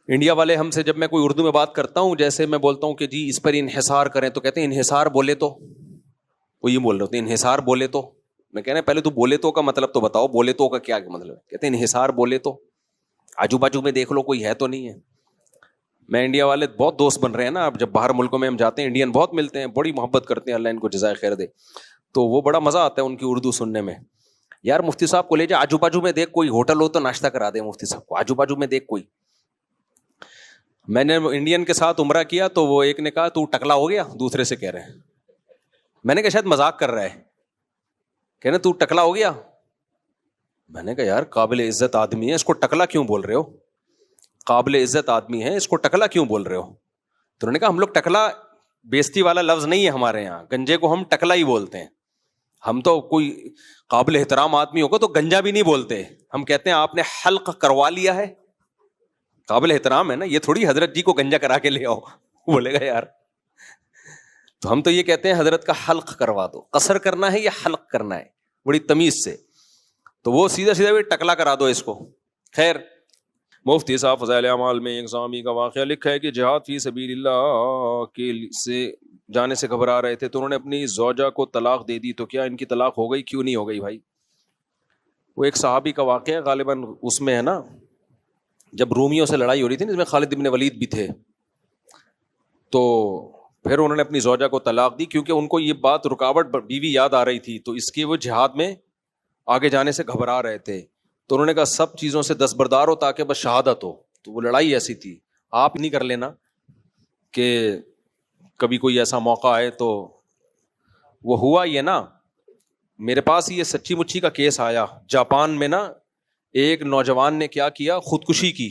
India والے ہم سے جب میں کوئی اردو میں بات کرتا ہوں، جیسے میں بولتا ہوں کہ جی اس پر انحصار کریں، تو کہتے ہیں انحصار بولے تو، وہ یہ بول رہے ہوتے ہیں انحصار بولے تو. میں کہنا پہلے تو بولے تو کا مطلب تو بتاؤ، بولے تو کا کیا مطلب ہے؟ کہتے ہیں انحصار بولے تو، آجو باجو میں دیکھ لو کوئی ہے تو نہیں ہے. میں انڈیا والے بہت دوست بن رہے ہیں نا، اب جب باہر ملکوں میں ہم جاتے ہیں انڈین بہت ملتے ہیں، بڑی محبت کرتے ہیں، اللہ ان کو جزائے خیر دے. تو وہ بڑا مزہ آتا ہے ان کی اردو سننے میں. یار مفتی صاحب کو لے جا، آجو باجو میں دیکھ کوئی ہوٹل ہو تو ناشتہ کرا دے مفتی صاحب کو، آجو باجو میں دیکھ کوئی. میں نے انڈین کے ساتھ عمرہ کیا تو وہ ایک نے کہا تو ٹکلا ہو گیا، دوسرے سے کہہ رہے ہیں. میں نے کہا شاید مذاق کر رہا ہے، کہنا تو ٹکلا ہو گیا. میں نے کہا یار قابل عزت آدمی ہے، اس کو ٹکلا کیوں بول رہے ہو؟ قابل عزت آدمی ہے، اس کو ٹکلا کیوں بول رہے ہو؟ تو انہوں نے کہا ہم لوگ ٹکلا بےزتی والا لفظ نہیں ہے ہمارے یہاں، گنجے کو ہم ٹکلا ہی بولتے ہیں. ہم تو کوئی قابل احترام آدمی ہوگا تو گنجا بھی نہیں بولتے، ہم کہتے ہیں آپ نے حلق کروا لیا ہے. قابل احترام ہے نا، یہ تھوڑی حضرت جی کو گنجا کرا کے لے آؤ بولے گا یار. تو ہم تو یہ کہتے ہیں حضرت کا حلق کروا دو. قصر کرنا ہے یا حلق کرنا ہے، بڑی تمیز سے. تو وہ سیدھا سیدھا بھی ٹکلا کرا دو اس کو. خیر، مفتی صاحب فضائل اعمال میں ایک سامی کا واقعہ لکھا ہے کہ جہاد فی سبیل اللہ کے سے جانے سے گھبرا رہے تھے تو انہوں نے اپنی زوجہ کو طلاق دے دی. تو کیا ان کی طلاق ہو گئی؟ کیوں نہیں ہو گئی بھائی؟ وہ ایک صحابی کا واقعہ ہے، غالباً اس میں ہے نا جب رومیوں سے لڑائی ہو رہی تھی نا، جس میں خالد بن ولید بھی تھے، تو پھر انہوں نے اپنی زوجہ کو طلاق دی کیونکہ ان کو یہ بات رکاوٹ بیوی یاد آ رہی تھی، تو اس کی وہ جہاد میں آگے جانے سے گھبرا رہے تھے. تو انہوں نے کہا سب چیزوں سے دستبردار ہو تاکہ بس شہادت ہو. تو وہ لڑائی ایسی تھی، آپ نہیں کر لینا کہ کبھی کوئی ایسا موقع آئے. تو وہ ہوا یہ نا، میرے پاس یہ سچی مچی کا کیس آیا. جاپان میں نا ایک نوجوان نے کیا کیا، خودکشی کی.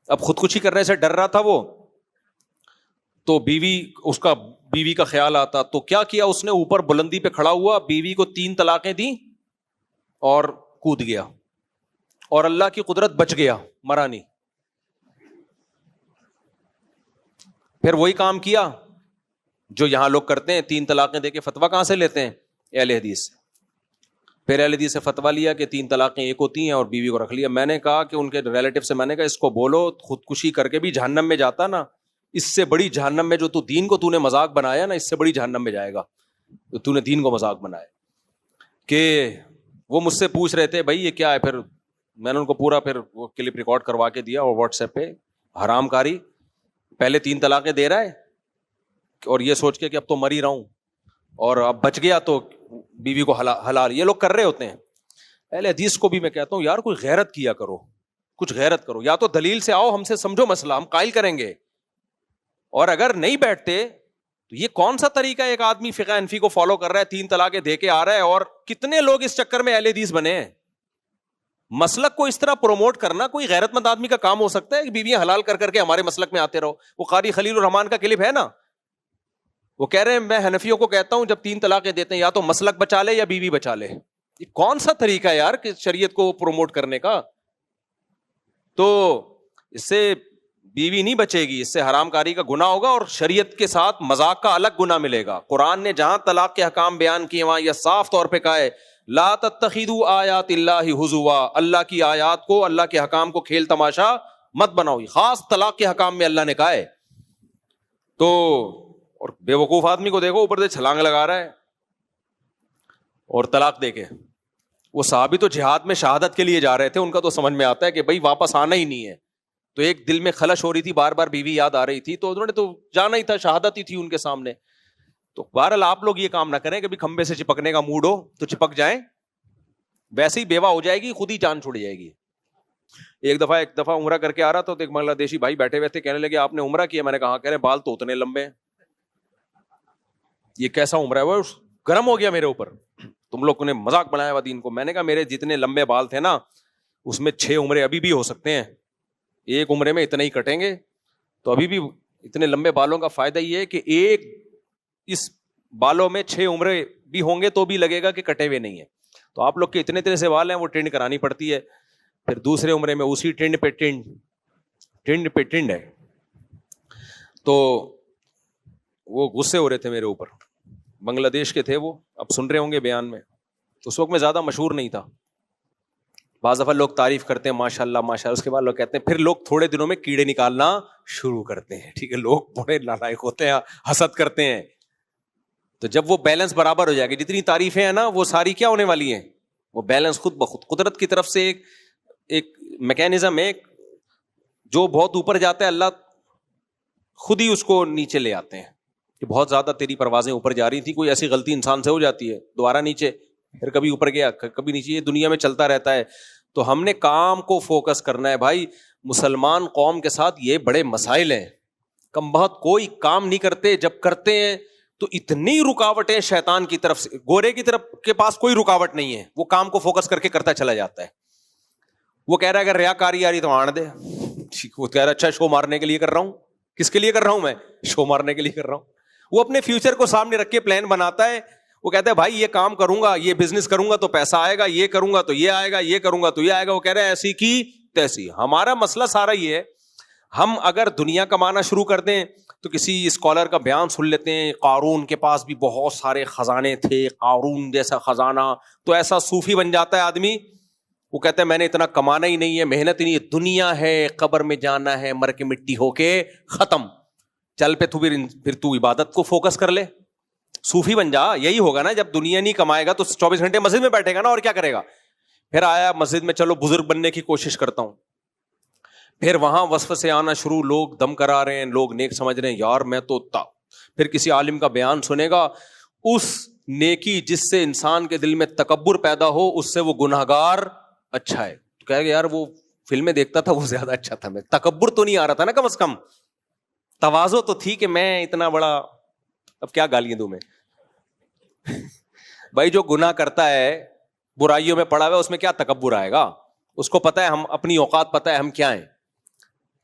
اب خودکشی کرنے سے ڈر رہا تھا وہ، تو اس کا بیوی کا خیال آتا. تو کیا کیا اس نے، اوپر بلندی پہ کھڑا ہوا، بیوی کو 3 طلاقیں دیں اور کود گیا. اور اللہ کی قدرت بچ گیا، مرا نہیں. پھر وہی کام کیا جو یہاں لوگ کرتے ہیں، 3 طلاقیں دے کے فتویٰ کہاں سے لیتے ہیں؟ اہل حدیث سے. پھر اہل حدیث سے فتویٰ لیا کہ 3 طلاقیں ایک ہوتی ہیں اور بیوی کو رکھ لیا. میں نے کہا کہ ان کے ریلیٹو سے میں نے کہا اس کو بولو خودکشی کر کے بھی جہنم میں جاتا نا، اس سے بڑی جہنم میں جو تو دین کو تو نے مذاق بنایا نا، اس سے بڑی جہنم میں جائے گا تو نے دین کو مذاق بنایا. کہ وہ مجھ سے پوچھ رہے تھے بھائی یہ کیا ہے. پھر میں نے ان کو پورا پھر وہ کلپ ریکارڈ کروا کے دیا اور واٹس ایپ پہ. حرام کاری، پہلے 3 طلاقیں دے رہا ہے اور یہ سوچ کے کہ اب تو مر ہی رہا ہوں اور اب بچ گیا تو بیوی کو حلال. یہ لوگ کر رہے ہوتے ہیں. اہل حدیث کو بھی میں کہتا ہوں یار کوئی غیرت کیا کرو، کچھ غیرت کرو. یا تو دلیل سے آؤ، ہم سے سمجھو مسئلہ، ہم قائل کریں گے. اور اگر نہیں بیٹھتے تو یہ کون سا طریقہ ہے؟ ایک آدمی فقہ حنفی کو فالو کر رہا ہے، 3 طلاقیں دے کے آ رہا ہے، اور کتنے لوگ اس چکر میں اہل حدیث بنے ہیں. مسلک کو اس طرح پروموٹ کرنا کوئی غیرت مند آدمی کا کام ہو سکتا ہے کہ بیویاں حلال کر کر کے ہمارے مسلک میں آتے رہو؟ وہ قاری خلیل الرحمان کا کلپ ہے نا، وہ کہہ رہے ہیں میں حنفیوں کو کہتا ہوں جب 3 طلاقیں دیتے ہیں یا تو مسلک بچا لے یا بیوی بچا لے. یہ کون سا طریقہ ہے یار کہ شریعت کو پروموٹ کرنے کا؟ تو اس سے بیوی نہیں بچے گی، اس سے حرام کاری کا گناہ ہوگا اور شریعت کے ساتھ مذاق کا الگ گناہ ملے گا. قرآن نے جہاں طلاق کے حکام بیان کیے وہاں یہ صاف طور پہ کہا ہے لا تتخذوا آیات اللہ ہزوا، اللہ کی آیات کو، اللہ کے حکام کو کھیل تماشا مت بناؤ. خاص طلاق کے حکام میں اللہ نے کہا ہے. تو اور بے وقوف آدمی کو دیکھو اوپر سے چھلانگ لگا رہا ہے اور طلاق دے کے. وہ صحابی تو جہاد میں شہادت کے لیے جا رہے تھے، ان کا تو سمجھ میں آتا ہے کہ بھائی واپس آنا ہی نہیں ہے. تو ایک دل میں خلش ہو رہی تھی، بار بار بیوی یاد آ رہی تھی، تو انہوں نے تو جانا ہی تھا، شہادت ہی تھی ان کے سامنے. تو بہرحال آپ لوگ یہ کام نہ کریں کہ بھی کھمبے سے چپکنے کا موڈ ہو تو چپک جائیں، ویسے ہی بیوہ ہو جائے گی، خود ہی جان چھوڑ جائے گی. ایک دفعہ عمرہ کر کے آ رہا تھا تو ایک بنگلہ دیشی بھائی بیٹھے ہوئے تھے، کہنے لگے آپ نے عمرہ کیا؟ میں نے کہا کہہ رہے بال تو اتنے لمبے ہیں. یہ کیسا عمرہ ہے؟ وہ گرم ہو گیا میرے اوپر، تم لوگوں نے مذاق بنایا ہوا دین کو. میں نے کہا میرے جتنے لمبے بال تھے نا اس میں 6 عمرے ابھی بھی ہو سکتے ہیں، ایک عمرے میں اتنے ہی کٹیں گے. تو ابھی بھی اتنے لمبے بالوں کا فائدہ یہ ہے کہ ایک اس بالوں میں 6 عمرے بھی ہوں گے تو بھی لگے گا کہ کٹے ہوئے نہیں ہیں. تو آپ لوگ کے اتنے سے بال ہیں وہ ٹرینڈ کرانی پڑتی ہے، پھر دوسرے عمرے میں اسی ٹرینڈ پہ ٹرینڈ ہے. تو وہ غصے ہو رہے تھے میرے اوپر، بنگلہ دیش کے تھے وہ، اب سن رہے ہوں گے بیان میں. اس وقت میں زیادہ مشہور نہیں تھا. بعض دفعہ لوگ تعریف کرتے ہیں ماشاء اللہ ماشاء اللہ, اس کے بعد لوگ کہتے ہیں, پھر لوگ تھوڑے دنوں میں کیڑے نکالنا شروع کرتے ہیں. ٹھیک ہے, لوگ بڑے نالائق ہوتے ہیں, حسد کرتے ہیں. تو جب وہ بیلنس برابر ہو جائے گی, جتنی تعریفیں ہیں نا وہ ساری کیا ہونے والی ہیں, وہ بیلنس خود بخود. قدرت کی طرف سے ایک میکینزم ہے, جو بہت اوپر جاتا ہے اللہ خود ہی اس کو نیچے لے آتے ہیں. کہ بہت زیادہ تیری پروازیں اوپر جا رہی تھی, کوئی ایسی غلطی انسان سے ہو جاتی ہے, دوبارہ نیچے, پھر کبھی اوپر گیا کبھی نیچے, یہ دنیا میں چلتا رہتا ہے. تو ہم نے کام کو فوکس کرنا ہے بھائی. مسلمان قوم کے ساتھ یہ بڑے مسائل ہیں, کم بہت کوئی کام نہیں کرتے, جب کرتے ہیں تو اتنی رکاوٹیں شیطان کی طرف سے. گورے کی طرف کے پاس کوئی رکاوٹ نہیں ہے, وہ کام کو فوکس کر کے کرتا چلا جاتا ہے. وہ کہہ رہا ہے اگر ریاکاری آ رہی تو آن دے, وہ کہہ رہا ہے اچھا شو مارنے کے لیے کر رہا ہوں. کس کے لیے کر رہا ہوں میں؟ شو مارنے کے لیے کر رہا ہوں. وہ اپنے فیوچر کو سامنے رکھ کے پلان بناتا ہے. وہ کہتا ہے بھائی یہ کام کروں گا, یہ بزنس کروں گا تو پیسہ آئے گا, یہ کروں گا تو یہ آئے گا, یہ کروں گا تو یہ آئے گا. وہ کہہ رہے ہیں ایسی کی تیسی. ہمارا مسئلہ سارا یہ ہے, ہم اگر دنیا کمانا شروع کر دیں تو کسی اسکالر کا بیان سن لیتے ہیں, قارون کے پاس بھی بہت سارے خزانے تھے, قارون جیسا خزانہ, تو ایسا صوفی بن جاتا ہے آدمی. وہ کہتا ہے میں نے اتنا کمانا ہی نہیں ہے, محنت ہی نہیں ہے, دنیا ہے, قبر میں جانا ہے, مر کے مٹی ہو کے ختم. چل پہ پھر تو عبادت کو فوکس کر لے, صوفی بن جا. یہی ہوگا نا, جب دنیا نہیں کمائے گا تو 24 گھنٹے مسجد میں بیٹھے گا نا, اور کیا کرے گا. پھر آیا مسجد میں, چلو بزرگ بننے کی کوشش کرتا ہوں. پھر وہاں وصف سے آنا شروع, لوگ دم کرا رہے ہیں, لوگ نیک سمجھ رہے ہیں, یار میں تو پھر کسی عالم کا بیان سنے گا, اس نیکی جس سے انسان کے دل میں تکبر پیدا ہو, اس سے وہ گناہگار اچھا ہے. تو کہے گا یار وہ فلمیں دیکھتا تھا وہ زیادہ اچھا تھا, میں تکبر تو نہیں آ رہا تھا نا, کم از کم تواضع تو تھی کہ میں اتنا بڑا. اب کیا گالیاں دوں میں بھائی, جو گناہ کرتا ہے, برائیوں میں پڑا ہوا ہے, اس میں کیا تکبر آئے گا. اس کو پتا ہے ہم اپنی اوقات پتا ہے ہم کیا ہیں.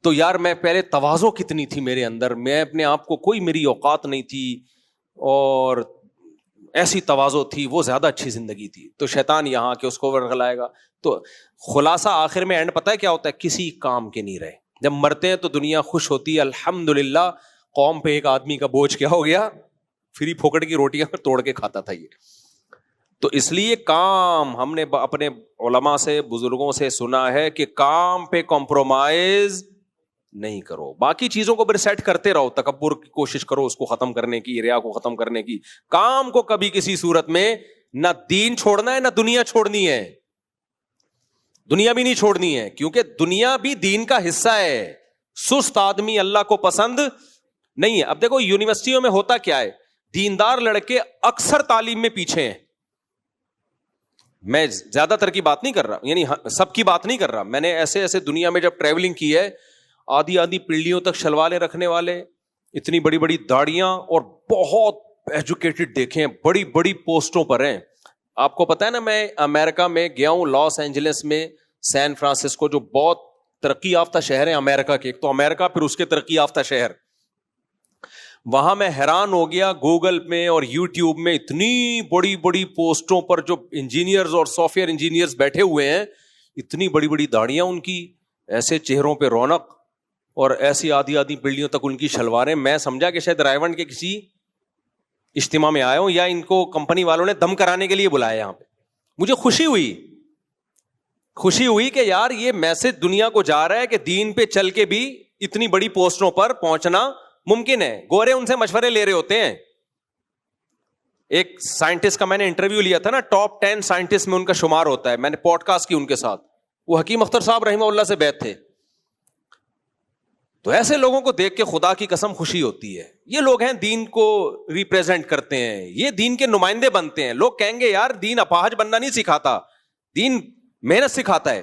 تو یار میں پہلے تواضع کتنی تھی میرے اندر, میں اپنے آپ کو کوئی میری اوقات نہیں تھی, اور ایسی تواضع تھی, وہ زیادہ اچھی زندگی تھی. تو شیطان یہاں کے اس کو ورغلائے گا. تو خلاصہ آخر میں اینڈ پتہ ہے کیا ہوتا ہے, کسی کام کے نہیں رہے. جب مرتے ہیں تو دنیا خوش ہوتی ہے, الحمدللہ قوم پہ ایک آدمی کا بوجھ کیا ہو گیا, فری پھوکٹ کی روٹیاں توڑ کے کھاتا تھا یہ. تو اس لیے کام ہم نے اپنے علماء سے, بزرگوں سے سنا ہے کہ کام پہ کمپرومائز نہیں کرو, باقی چیزوں کو پھر سیٹ کرتے رہو, تکبر کی کوشش کرو اس کو ختم کرنے کی, ریا کو ختم کرنے کی. کام کو کبھی کسی صورت میں نہ دین چھوڑنا ہے نہ دنیا چھوڑنی ہے. دنیا بھی نہیں چھوڑنی ہے, کیونکہ دنیا بھی دین کا حصہ ہے. سست آدمی اللہ کو پسند نہیں ہے. اب دیکھو یونیورسٹیوں میں ہوتا کیا ہے, دیندار لڑکے اکثر تعلیم میں پیچھے ہیں. میں زیادہ تر کی بات نہیں کر رہا, یعنی سب کی بات نہیں کر رہا. میں نے ایسے ایسے دنیا میں جب ٹریولنگ کی ہے, آدھی آدھی پیڑھیوں تک شلواریں رکھنے والے, اتنی بڑی بڑی داڑیاں, اور بہت ایجوکیٹڈ دیکھے ہیں, بڑی بڑی پوسٹوں پر ہیں. آپ کو پتا ہے نا, میں امریکہ میں گیا ہوں, لاس اینجلس میں, سین فرانسسکو, جو بہت ترقی یافتہ شہر ہیں امریکہ کے. ایک تو امریکہ, پھر اس کے ترقی یافتہ شہر. وہاں میں حیران ہو گیا, گوگل میں اور یوٹیوب میں اتنی بڑی بڑی پوسٹوں پر جو انجینئرز اور سافٹ ویئر انجینئرز بیٹھے ہوئے ہیں, اتنی بڑی بڑی داڑیاں ان کی, ایسے چہروں پہ رونق, اور ایسی آدھی آدھی پیڑھیوں تک ان کی شلواریں. میں سمجھا کہ شاید رائیونڈ کے کسی اجتماع میں آیا ہوں, یا ان کو کمپنی والوں نے دم کرانے کے لیے بلایا یہاں پہ. مجھے خوشی ہوئی کہ یار یہ میسج دنیا کو جا رہا ہے کہ دین پہ چل کے بھی اتنی بڑی پوسٹوں پر پہنچنا ممکن ہے. گورے ان سے مشورے لے رہے ہوتے ہیں. ایک سائنٹسٹ کا میں نے انٹرویو لیا تھا نا, ٹاپ 10 سائنٹسٹ میں ان کا شمار ہوتا ہے, میں نے پوڈ کاسٹ کی ان کے ساتھ. وہ حکیم اختر صاحب رحمہ اللہ سے بیعت تھے. تو ایسے لوگوں کو دیکھ کے خدا کی قسم خوشی ہوتی ہے. یہ لوگ ہیں دین کو ریپریزنٹ کرتے ہیں, یہ دین کے نمائندے بنتے ہیں. لوگ کہیں گے یار دین اپاہج بننا نہیں سکھاتا, دین محنت سکھاتا ہے.